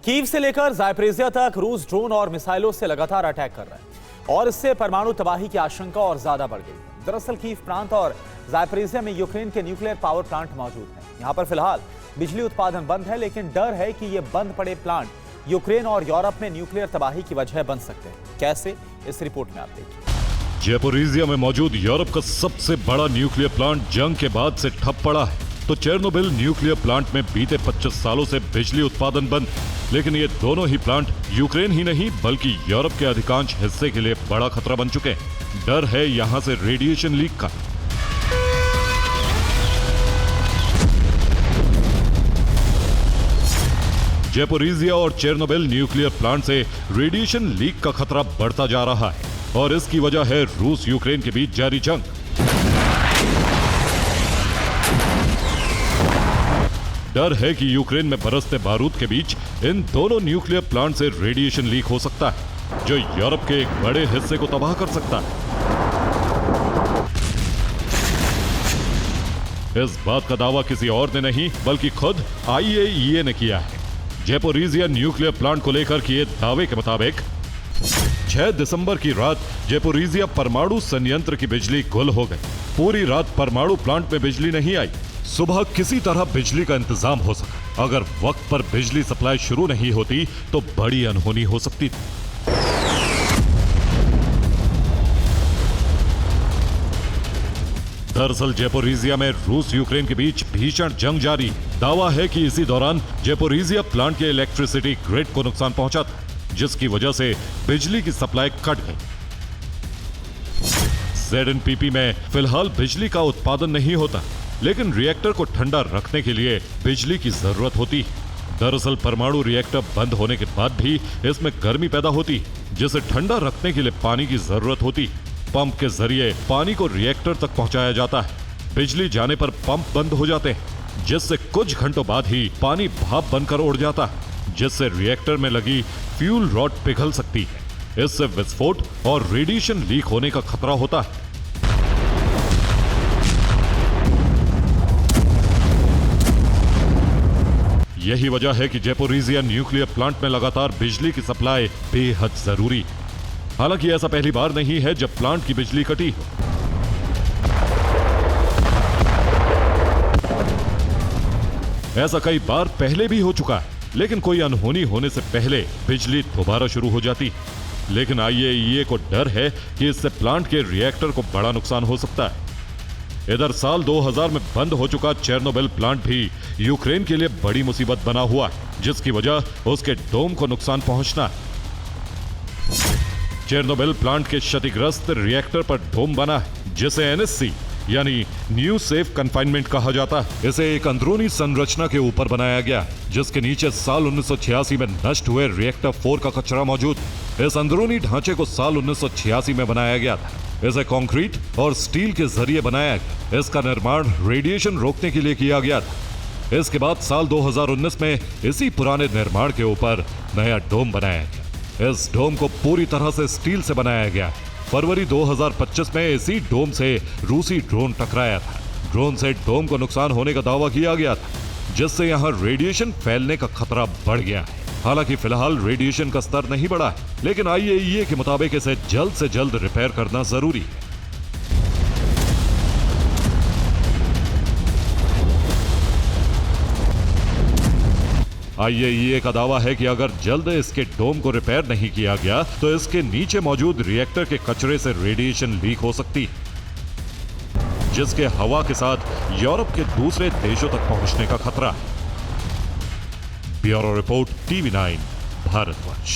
Kyiv से लेकर ज़ायपरिज़िया तक रूस ड्रोन और मिसाइलों से लगातार अटैक कर रहा है और इससे परमाणु तबाही की आशंका और ज्यादा बढ़ गई है। दरअसल कीव प्रांत और ज़ायपरिज़िया में यूक्रेन के न्यूक्लियर पावर प्लांट मौजूद हैं। यहां पर फिलहाल बिजली उत्पादन बंद है, लेकिन डर है कि ये बंद पड़े प्लांट यूक्रेन और यूरोप में न्यूक्लियर तबाही की वजह बन सकते हैं। कैसे, इस रिपोर्ट में आप देखिए। ज़ायपरिज़िया में मौजूद यूरोप का सबसे बड़ा न्यूक्लियर प्लांट जंग के बाद से ठप पड़ा है, तो चेर्नोबिल न्यूक्लियर प्लांट में बीते 25 सालों से बिजली उत्पादन बंद। लेकिन ये दोनों ही प्लांट यूक्रेन ही नहीं बल्कि यूरोप के अधिकांश हिस्से के लिए बड़ा खतरा बन चुके हैं। डर है यहां से रेडिएशन लीक का। ज़ायपरिज़िया और चेर्नोबिल न्यूक्लियर प्लांट से रेडिएशन लीक का खतरा बढ़ता जा रहा है और इसकी वजह है रूस यूक्रेन के बीच जारी जंग। डर है कि यूक्रेन में बरसते बारूद के बीच इन दोनों न्यूक्लियर प्लांट से रेडिएशन लीक हो सकता है, जो यूरोप के एक बड़े हिस्से को तबाह कर सकता है। इस बात का दावा किसी और ने नहीं बल्कि खुद IAEA ने किया है। ज़ायपरिज़िया न्यूक्लियर प्लांट को लेकर किए दावे के मुताबिक 6 दिसंबर की रात ज़ायपरिज़िया परमाणु संयंत्र की बिजली गुल हो गई। पूरी रात परमाणु प्लांट में बिजली नहीं आई। सुबह किसी तरह बिजली का इंतजाम हो सका। अगर वक्त पर बिजली सप्लाई शुरू नहीं होती तो बड़ी अनहोनी हो सकती थी। दरअसल ज़ायपरिज़िया में रूस यूक्रेन के बीच भीषण जंग जारी। दावा है कि इसी दौरान ज़ायपरिज़िया प्लांट के इलेक्ट्रिसिटी ग्रिड को नुकसान पहुंचा था, जिसकी वजह से बिजली की सप्लाई कट गई। ZNPP में फिलहाल बिजली का उत्पादन नहीं होता, लेकिन रिएक्टर को ठंडा रखने के लिए बिजली की जरूरत होती है। दरअसल परमाणु रिएक्टर बंद होने के बाद भी इसमें गर्मी पैदा होती है, जिसे ठंडा रखने के लिए पानी की जरूरत होती है। पंप के जरिए पानी को रिएक्टर तक पहुंचाया जाता है। बिजली जाने पर पंप बंद हो जाते हैं, जिससे कुछ घंटों बाद ही पानी भाप बनकर उड़ जाता है, जिससे रिएक्टर में लगी फ्यूल रॉड पिघल सकती है। इससे विस्फोट और रेडिएशन लीक होने का खतरा होता है। यही वजह है कि ज़ायपरिज़िया न्यूक्लियर प्लांट में लगातार बिजली की सप्लाई बेहद जरूरी है। हालांकि ऐसा पहली बार नहीं है जब प्लांट की बिजली कटी हो। ऐसा कई बार पहले भी हो चुका है, लेकिन कोई अनहोनी होने से पहले बिजली दोबारा शुरू हो जाती है। लेकिन IAEA को डर है कि इससे प्लांट के रिएक्टर को बड़ा नुकसान हो सकता है। इधर साल 2000 में बंद हो चुका चेर्नोबिल प्लांट भी यूक्रेन के लिए बड़ी मुसीबत बना हुआ है, जिसकी वजह उसके डोम को नुकसान पहुंचना है। चेर्नोबिल प्लांट के क्षतिग्रस्त रिएक्टर पर डोम बना है, जिसे NSC यानी न्यू सेफ कन्फाइनमेंट कहा जाता है। इसे एक अंदरूनी संरचना के ऊपर बनाया गया, जिसके नीचे साल 1986 में नष्ट हुए रिएक्टर 4 का कचरा मौजूद। इस अंदरूनी ढांचे को साल 1986 में बनाया गया था। इसे कंक्रीट और स्टील के जरिए बनाया गया। इसका निर्माण रेडिएशन रोकने के लिए किया गया था। इसके बाद साल 2019 में इसी पुराने निर्माण के ऊपर नया डोम बनाया गया। इस डोम को पूरी तरह से स्टील से बनाया गया। फरवरी 2025 में इसी डोम से रूसी ड्रोन टकराया था। ड्रोन से डोम को नुकसान होने का दावा किया गया था, जिससे यहां रेडिएशन फैलने का खतरा बढ़ गया है। हालांकि फिलहाल रेडिएशन का स्तर नहीं बढ़ा है, लेकिन IAEA के मुताबिक इसे जल्द से जल्द रिपेयर करना जरूरी है। IAEA का दावा है कि अगर जल्द इसके डोम को रिपेयर नहीं किया गया तो इसके नीचे मौजूद रिएक्टर के कचरे से रेडिएशन लीक हो सकती है, जिसके हवा के साथ यूरोप के दूसरे देशों तक पहुंचने का खतरा है। Bureau report, TV9 Bharatvarsh.